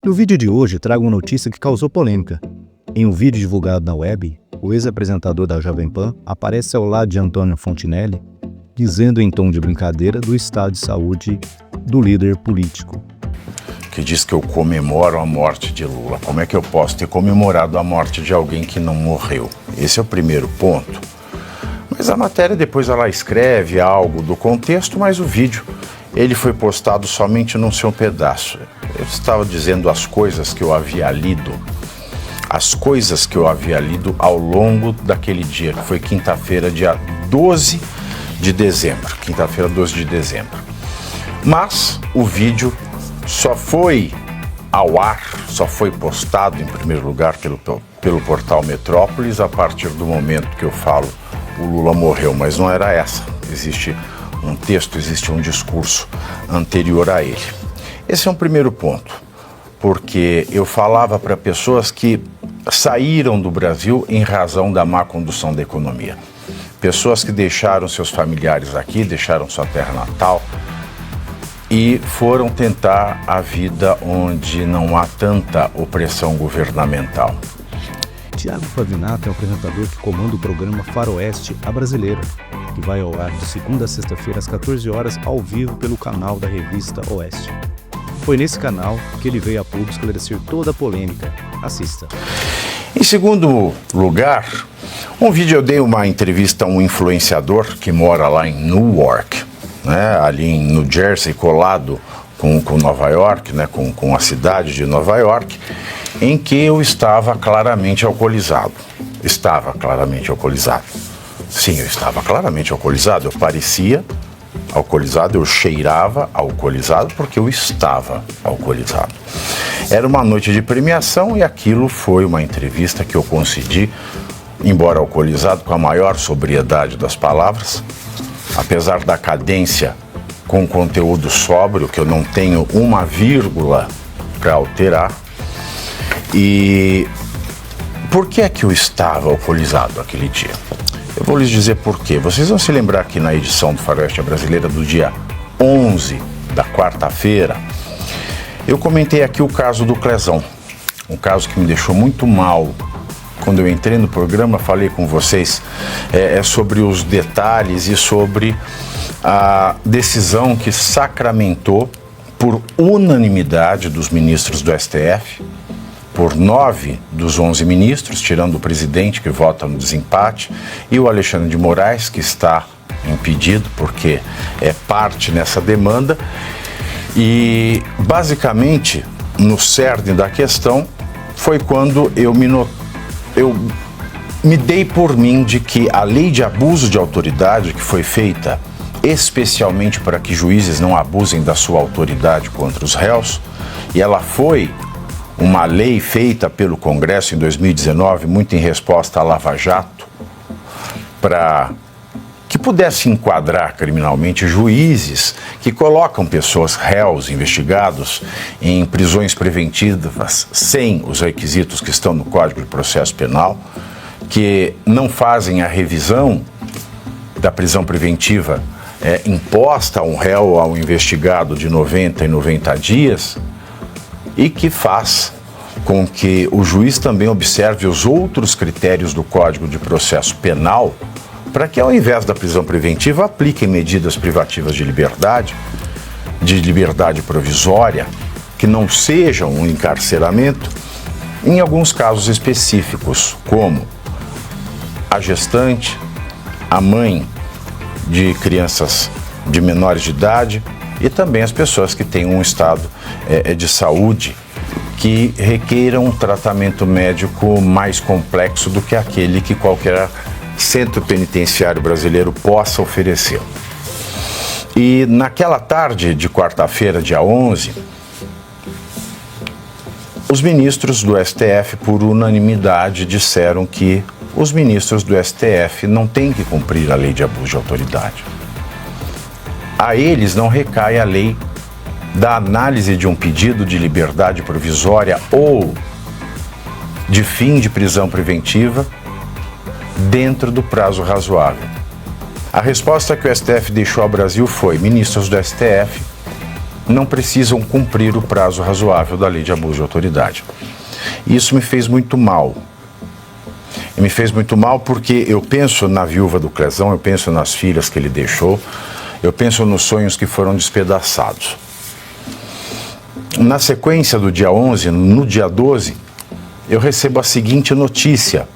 No vídeo de hoje, trago uma notícia que causou polêmica. Em um vídeo divulgado na web, o ex-apresentador da Jovem Pan aparece ao lado de Antônio Fontinelli, dizendo em tom de brincadeira do estado de saúde do líder político. Que diz que eu comemoro a morte de Lula. Como é que eu posso ter comemorado a morte de alguém que não morreu? Esse é o primeiro ponto. Mas a matéria depois ela escreve algo do contexto, mas o vídeo ele foi postado somente num seu pedaço. Eu estava dizendo as coisas que eu havia lido, ao longo daquele dia, que foi quinta-feira, dia 12 de dezembro. Quinta-feira, 12 de dezembro. Mas o vídeo só foi ao ar, só foi postado em primeiro lugar pelo portal Metrópolis a partir do momento que eu falo o Lula morreu, mas não era essa. Existe um texto, existe um discurso anterior a ele. Esse é um primeiro ponto, porque eu falava para pessoas que saíram do Brasil em razão da má condução da economia. Pessoas que deixaram seus familiares aqui, deixaram sua terra natal e foram tentar a vida onde não há tanta opressão governamental. Tiago Pavinato é o apresentador que comanda o programa Faroeste, a Brasileira, que vai ao ar de segunda a sexta-feira às 14 horas ao vivo pelo canal da revista Oeste. Foi nesse canal que ele veio a público esclarecer toda a polêmica. Assista. Em segundo lugar, um vídeo eu dei uma entrevista a um influenciador que mora lá em Newark, ali em New Jersey, colado com Nova York, com a cidade de Nova York, em que eu estava claramente alcoolizado. Sim, eu estava claramente alcoolizado. Eu parecia alcoolizado, eu cheirava alcoolizado porque eu estava alcoolizado. Era uma noite de premiação e aquilo foi uma entrevista que eu concedi, embora alcoolizado, com a maior sobriedade das palavras, apesar da cadência com conteúdo sóbrio, que eu não tenho uma vírgula para alterar. E por que é que eu estava alcoolizado aquele dia? Eu vou lhes dizer por quê. Vocês vão se lembrar que na edição do Faroeste Brasileira do dia 11 da quarta-feira, eu comentei aqui o caso do Clezão, um caso que me deixou muito mal. Quando eu entrei no programa, falei com vocês sobre os detalhes e sobre a decisão que sacramentou por unanimidade dos ministros do STF, por 9 dos 11 ministros, tirando o presidente que vota no desempate, e o Alexandre de Moraes, que está impedido porque é parte nessa demanda. E, basicamente, no cerne da questão, foi quando eu me dei por mim de que a lei de abuso de autoridade, que foi feita especialmente para que juízes não abusem da sua autoridade contra os réus, e ela foi uma lei feita pelo Congresso em 2019, muito em resposta à Lava Jato, para que pudesse enquadrar criminalmente juízes que colocam pessoas réus, investigados, em prisões preventivas sem os requisitos que estão no Código de Processo Penal, que não fazem a revisão da prisão preventiva imposta a um réu ou a um investigado de 90 em 90 dias, e que faz com que o juiz também observe os outros critérios do Código de Processo Penal para que, ao invés da prisão preventiva, apliquem medidas privativas de liberdade provisória, que não sejam um encarceramento, em alguns casos específicos, como a gestante, a mãe de crianças de menores de idade e também as pessoas que têm um estado de saúde que requeiram um tratamento médico mais complexo do que aquele que qualquer centro penitenciário brasileiro possa oferecer. E naquela tarde de quarta-feira, dia 11, os ministros do STF, por unanimidade, disseram que os ministros do STF não têm que cumprir a lei de abuso de autoridade. A eles não recai a lei da análise de um pedido de liberdade provisória ou de fim de prisão preventiva dentro do prazo razoável. A resposta que o STF deixou ao Brasil foi: ministros do STF não precisam cumprir o prazo razoável da lei de abuso de autoridade. Isso me fez muito mal. E me fez muito mal porque eu penso na viúva do Clezão, eu penso nas filhas que ele deixou, eu penso nos sonhos que foram despedaçados. Na sequência do dia 11, no dia 12, eu recebo a seguinte notícia: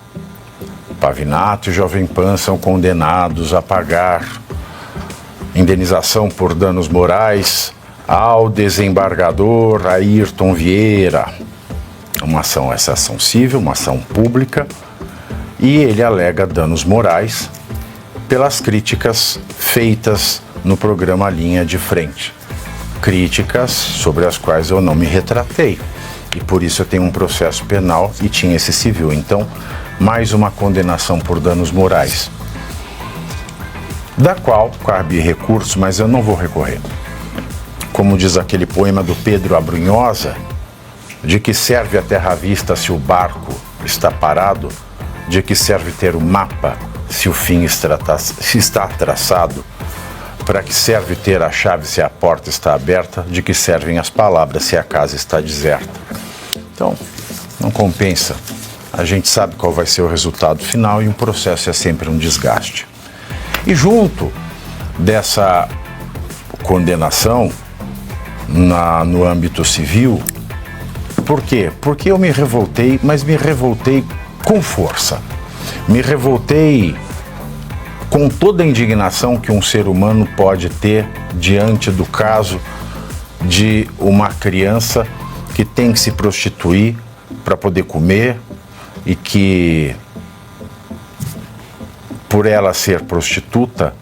Pavinato e Jovem Pan são condenados a pagar indenização por danos morais ao desembargador Ayrton Vieira. Essa ação civil, uma ação pública, e ele alega danos morais pelas críticas feitas no programa Linha de Frente. Críticas sobre as quais eu não me retratei, e por isso eu tenho um processo penal e tinha esse civil. Então, mais uma condenação por danos morais, da qual cabe recurso, mas eu não vou recorrer. Como diz aquele poema do Pedro Abrunhosa: de que serve a terra à vista se o barco está parado? De que serve ter o mapa se o fim está traçado? Para que serve ter a chave se a porta está aberta? De que servem as palavras se a casa está deserta? Então, não compensa. A gente sabe qual vai ser o resultado final e um processo é sempre um desgaste. E junto dessa condenação no âmbito civil, por quê? Porque eu me revoltei, mas me revoltei com força. Me revoltei com toda a indignação que um ser humano pode ter diante do caso de uma criança que tem que se prostituir para poder comer e que, por ela ser prostituta,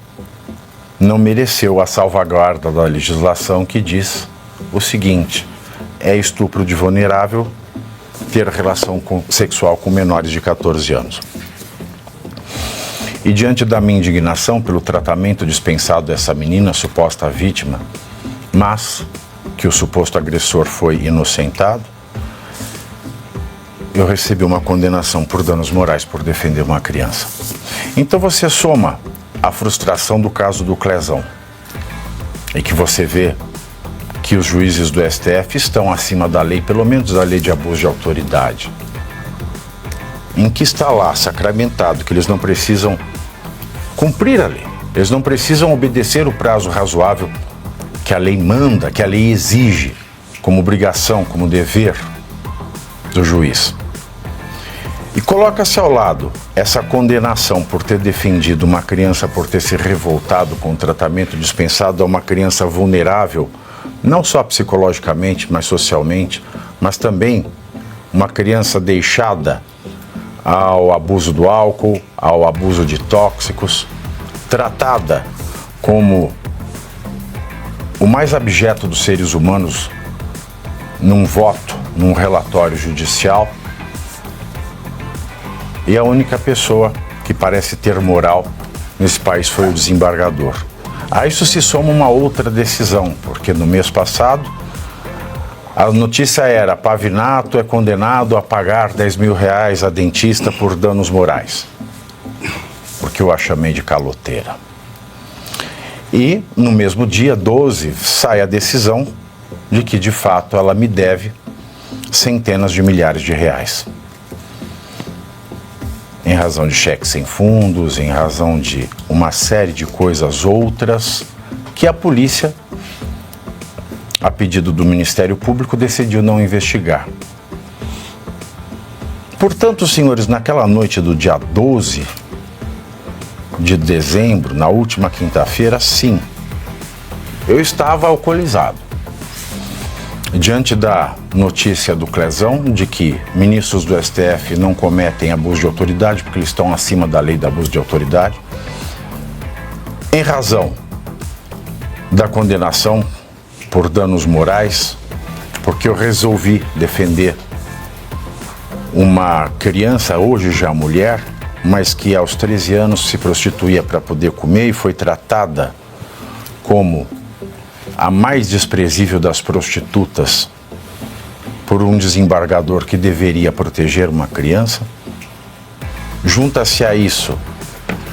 não mereceu a salvaguarda da legislação que diz o seguinte: é estupro de vulnerável ter relação sexual com menores de 14 anos. E diante da minha indignação pelo tratamento dispensado dessa menina, suposta vítima, mas que o suposto agressor foi inocentado, eu recebi uma condenação por danos morais por defender uma criança. Então você soma a frustração do caso do Clezão e que você vê que os juízes do STF estão acima da lei, pelo menos da lei de abuso de autoridade, em que está lá sacramentado que eles não precisam cumprir a lei, eles não precisam obedecer o prazo razoável que a lei manda, que a lei exige como obrigação, como dever do juiz. E coloca-se ao lado essa condenação por ter defendido uma criança, por ter se revoltado com o tratamento dispensado a uma criança vulnerável, não só psicologicamente, mas socialmente, mas também uma criança deixada ao abuso do álcool, ao abuso de tóxicos, tratada como o mais abjeto dos seres humanos num voto, num relatório judicial, e a única pessoa que parece ter moral nesse país foi o desembargador. A isso se soma uma outra decisão, porque no mês passado a notícia era: Pavinato é condenado a pagar R$10 mil a dentista por danos morais, porque eu a chamei de caloteira. E no mesmo dia, 12, sai a decisão de que de fato ela me deve centenas de milhares de reais, em razão de cheques sem fundos, em razão de uma série de coisas outras que a polícia, a pedido do Ministério Público, decidiu não investigar. Portanto, senhores, naquela noite do dia 12 de dezembro, na última quinta-feira, sim, eu estava alcoolizado. Diante da notícia do Clezão de que ministros do STF não cometem abuso de autoridade porque eles estão acima da lei de abuso de autoridade, em razão da condenação por danos morais, porque eu resolvi defender uma criança, hoje já mulher, mas que aos 13 anos se prostituía para poder comer e foi tratada como a mais desprezível das prostitutas por um desembargador que deveria proteger uma criança. Junta-se a isso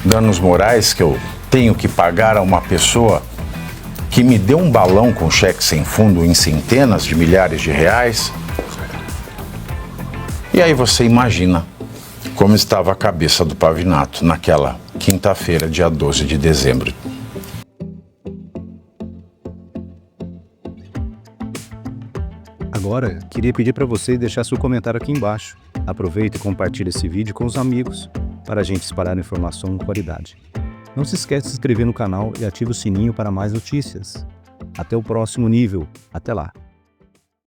danos morais que eu tenho que pagar a uma pessoa que me deu um balão com cheque sem fundo em centenas de milhares de reais. E aí você imagina como estava a cabeça do Pavinato naquela quinta-feira, dia 12 de dezembro. Agora, queria pedir para você deixar seu comentário aqui embaixo. Aproveita e compartilhe esse vídeo com os amigos para a gente espalhar informação com qualidade. Não se esqueça de se inscrever no canal e ative o sininho para mais notícias. Até o próximo nível. Até lá!